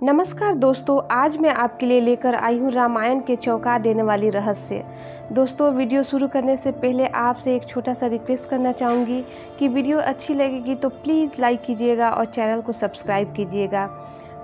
नमस्कार दोस्तों, आज मैं आपके लिए लेकर आई हूँ रामायण के चौंका देने वाली रहस्य। दोस्तों, वीडियो शुरू करने से पहले आपसे एक छोटा सा रिक्वेस्ट करना चाहूँगी कि वीडियो अच्छी लगेगी तो प्लीज़ लाइक कीजिएगा और चैनल को सब्सक्राइब कीजिएगा।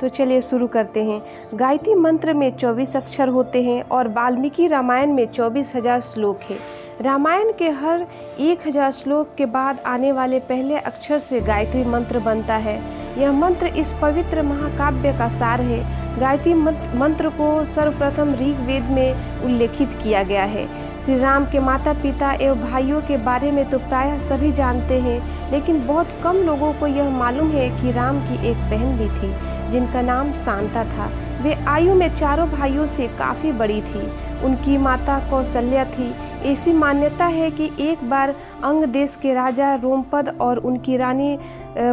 तो चलिए शुरू करते हैं। गायत्री मंत्र में 24 अक्षर होते हैं और वाल्मीकि रामायण में 24,000 श्लोक हैं। रामायण के हर 1,000 श्लोक के बाद आने वाले पहले अक्षर से गायत्री मंत्र बनता है। यह मंत्र इस पवित्र महाकाव्य का सार है। गायत्री मंत्र को सर्वप्रथम ऋग्वेद में उल्लेखित किया गया है। श्री राम के माता पिता एवं भाइयों के बारे में तो प्रायः सभी जानते हैं, लेकिन बहुत कम लोगों को यह मालूम है कि राम की एक बहन भी थी जिनका नाम शांता था। वे आयु में चारों भाइयों से काफ़ी बड़ी थी। उनकी माता कौशल्या थी। ऐसी मान्यता है कि एक बार अंग देश के राजा रोमपद और उनकी रानी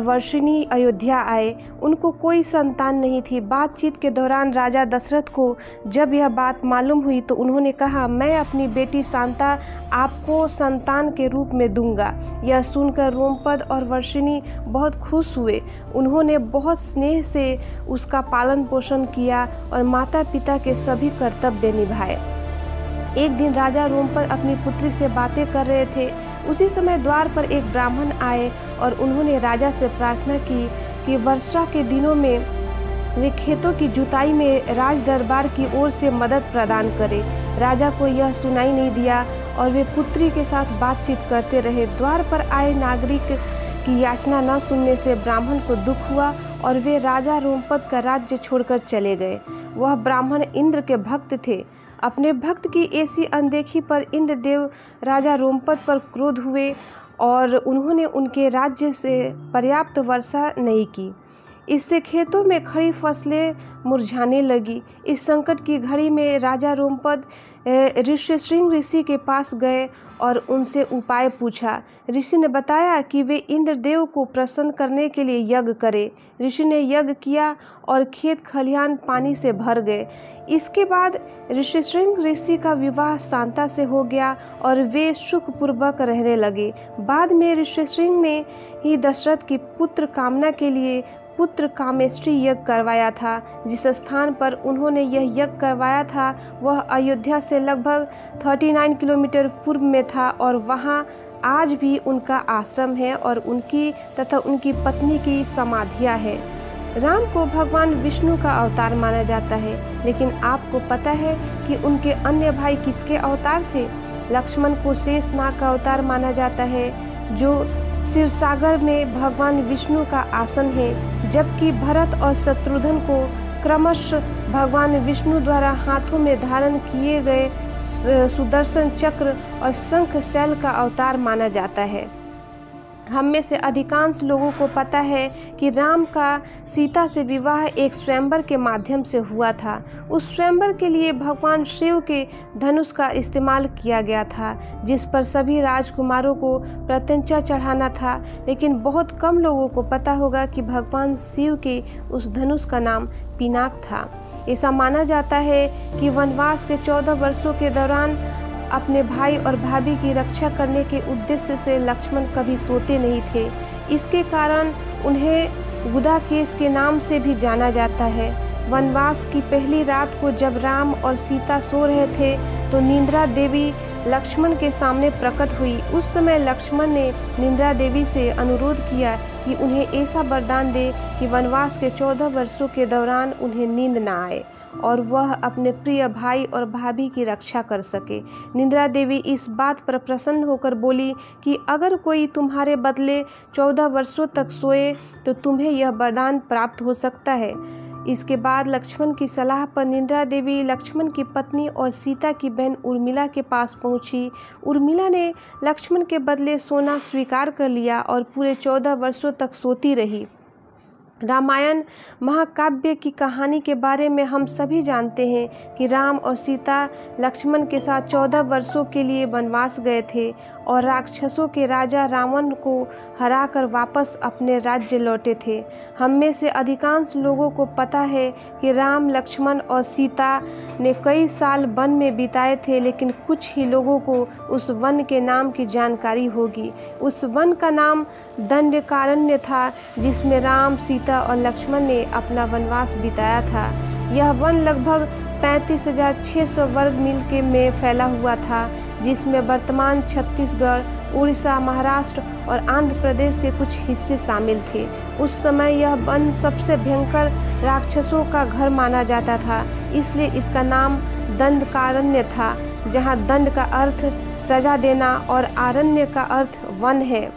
वर्षिणी अयोध्या आए। उनको कोई संतान नहीं थी। बातचीत के दौरान राजा दशरथ को जब यह बात मालूम हुई तो उन्होंने कहा, मैं अपनी बेटी शांता आपको संतान के रूप में दूंगा। यह सुनकर रोमपद और वर्षिणी बहुत खुश हुए। उन्होंने बहुत स्नेह से उसका पालन पोषण किया और माता पिता के सभी कर्तव्य निभाए। एक दिन राजा रोमपद अपनी पुत्री से बातें कर रहे थे। उसी समय द्वार पर एक ब्राह्मण आए और उन्होंने राजा से प्रार्थना की कि वर्षा के दिनों में वे खेतों की जुताई में राज दरबार की ओर से मदद प्रदान करें। राजा को यह सुनाई नहीं दिया और वे पुत्री के साथ बातचीत करते रहे। द्वार पर आए नागरिक की याचना न सुनने से ब्राह्मण को दुख हुआ और वे राजा रोमपद का राज्य छोड़कर चले गए। वह ब्राह्मण इंद्र के भक्त थे। अपने भक्त की ऐसी अनदेखी पर इंद्रदेव राजा रोमपद पर क्रोध हुए और उन्होंने उनके राज्य से पर्याप्त वर्षा नहीं की। इससे खेतों में खड़ी फसलें मुरझाने लगी। इस संकट की घड़ी में राजा रोमपद ऋष्यशृंग ऋषि के पास गए और उनसे उपाय पूछा। ऋषि ने बताया कि वे इंद्रदेव को प्रसन्न करने के लिए यज्ञ करें। ऋषि ने यज्ञ किया और खेत खलिहान पानी से भर गए। इसके बाद ऋष्यशृंग ऋषि का विवाह शांता से हो गया और वे सुखपूर्वक रहने लगे। बाद में ऋष्यशृंग ने ही दशरथ की पुत्र कामना के लिए पुत्र कामेष्टि यज्ञ करवाया था। जिस स्थान पर उन्होंने यह यज्ञ करवाया था वह अयोध्या से लगभग 39 किलोमीटर पूर्व में था और वहाँ आज भी उनका आश्रम है और उनकी तथा उनकी पत्नी की समाधियाँ है। राम को भगवान विष्णु का अवतार माना जाता है, लेकिन आपको पता है कि उनके अन्य भाई किसके अवतार थे? लक्ष्मण को शेषनाग का अवतार माना जाता है, जो क्षीरसागर में भगवान विष्णु का आसन है, जबकि भरत और शत्रुघ्न को क्रमशः भगवान विष्णु द्वारा हाथों में धारण किए गए सुदर्शन चक्र और शंख शैल का अवतार माना जाता है। हम में से अधिकांश लोगों को पता है कि राम का सीता से विवाह एक स्वयंवर के माध्यम से हुआ था। उस स्वयंवर के लिए भगवान शिव के धनुष का इस्तेमाल किया गया था, जिस पर सभी राजकुमारों को प्रत्यंचा चढ़ाना था। लेकिन बहुत कम लोगों को पता होगा कि भगवान शिव के उस धनुष का नाम पिनाक था। ऐसा माना जाता है कि वनवास के 14 वर्षों के दौरान अपने भाई और भाभी की रक्षा करने के उद्देश्य से लक्ष्मण कभी सोते नहीं थे। इसके कारण उन्हें गुदाकेश के नाम से भी जाना जाता है। वनवास की पहली रात को जब राम और सीता सो रहे थे तो निद्रा देवी लक्ष्मण के सामने प्रकट हुई। उस समय लक्ष्मण ने निद्रा देवी से अनुरोध किया कि उन्हें ऐसा वरदान दे कि वनवास के 14 वर्षों के दौरान उन्हें नींद न आए और वह अपने प्रिय भाई और भाभी की रक्षा कर सके। निद्रा देवी इस बात पर प्रसन्न होकर बोली कि अगर कोई तुम्हारे बदले 14 वर्षों तक सोए तो तुम्हें यह वरदान प्राप्त हो सकता है। इसके बाद लक्ष्मण की सलाह पर निद्रा देवी लक्ष्मण की पत्नी और सीता की बहन उर्मिला के पास पहुंची। उर्मिला ने लक्ष्मण के बदले सोना स्वीकार कर लिया और पूरे 14 वर्षों तक सोती रही। रामायण महाकाव्य की कहानी के बारे में हम सभी जानते हैं कि राम और सीता लक्ष्मण के साथ 14 वर्षों के लिए वनवास गए थे और राक्षसों के राजा रावण को हराकर वापस अपने राज्य लौटे थे। हम में से अधिकांश लोगों को पता है कि राम, लक्ष्मण और सीता ने कई साल वन में बिताए थे, लेकिन कुछ ही लोगों को उस वन के नाम की जानकारी होगी। उस वन का नाम दंडकारण्य था, जिसमें राम, सीता सीता और लक्ष्मण ने अपना वनवास बिताया था। यह वन लगभग 35,600 वर्ग मील में फैला हुआ था, जिसमें वर्तमान छत्तीसगढ़, उड़ीसा, महाराष्ट्र और आंध्र प्रदेश के कुछ हिस्से शामिल थे। उस समय यह वन सबसे भयंकर राक्षसों का घर माना जाता था, इसलिए इसका नाम दंडकारण्य था, जहाँ दंड का अर्थ सजा देना और आरण्य का अर्थ वन है।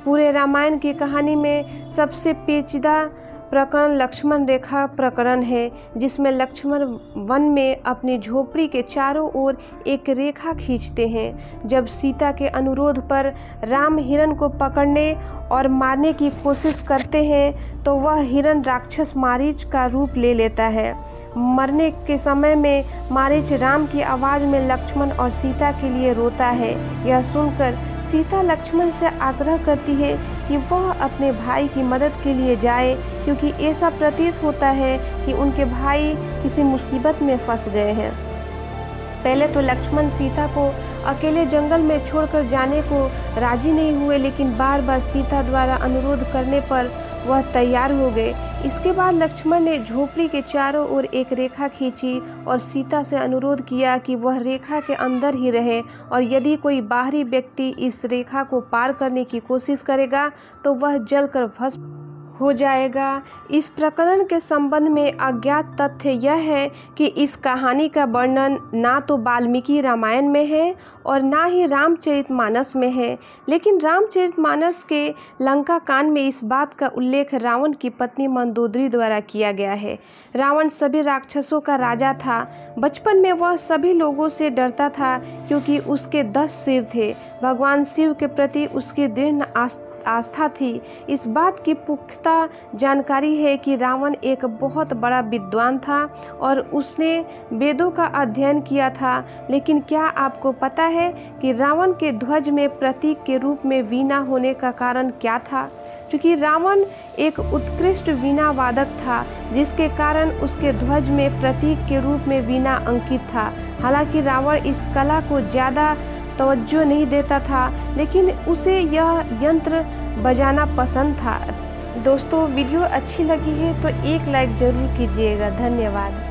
पूरे रामायण की कहानी में सबसे पेचीदा प्रकरण लक्ष्मण रेखा प्रकरण है, जिसमें लक्ष्मण वन में अपनी झोपड़ी के चारों ओर एक रेखा खींचते हैं। जब सीता के अनुरोध पर राम हिरण को पकड़ने और मारने की कोशिश करते हैं तो वह हिरण राक्षस मारीच का रूप ले लेता है। मरने के समय में मारीच राम की आवाज़ में लक्ष्मण और सीता के लिए रोता है। यह सुनकर सीता लक्ष्मण से आग्रह करती है कि वह अपने भाई की मदद के लिए जाए, क्योंकि ऐसा प्रतीत होता है कि उनके भाई किसी मुसीबत में फंस गए हैं। पहले तो लक्ष्मण सीता को अकेले जंगल में छोड़कर जाने को राजी नहीं हुए, लेकिन बार बार सीता द्वारा अनुरोध करने पर वह तैयार हो गए। इसके बाद लक्ष्मण ने झोपड़ी के चारों ओर एक रेखा खींची और सीता से अनुरोध किया कि वह रेखा के अंदर ही रहे, और यदि कोई बाहरी व्यक्ति इस रेखा को पार करने की कोशिश करेगा तो वह जलकर भस्म हो जाएगा। इस प्रकरण के संबंध में अज्ञात तथ्य यह है कि इस कहानी का वर्णन ना तो वाल्मीकि रामायण में है और ना ही रामचरितमानस में है, लेकिन रामचरितमानस के लंका कांड में इस बात का उल्लेख रावण की पत्नी मंदोदरी द्वारा किया गया है। रावण सभी राक्षसों का राजा था। बचपन में वह सभी लोगों से डरता था, क्योंकि उसके 10 सिर थे। भगवान शिव के प्रति उसकी दृढ़ आस्था थी। इस बात की पुख्ता जानकारी है कि रावण एक बहुत बड़ा विद्वान था और उसने वेदों का अध्ययन किया था। लेकिन क्या आपको पता है कि रावण के ध्वज में प्रतीक के रूप में वीणा होने का कारण क्या था? क्योंकि रावण एक उत्कृष्ट वीणा वादक था, जिसके कारण उसके ध्वज में प्रतीक के रूप में वीणा अंकित था। हालांकि रावण इस कला को ज़्यादा तवज्जो नहीं देता था, लेकिन उसे यह यंत्र बजाना पसंद था। दोस्तों, वीडियो अच्छी लगी है तो एक लाइक ज़रूर कीजिएगा। धन्यवाद।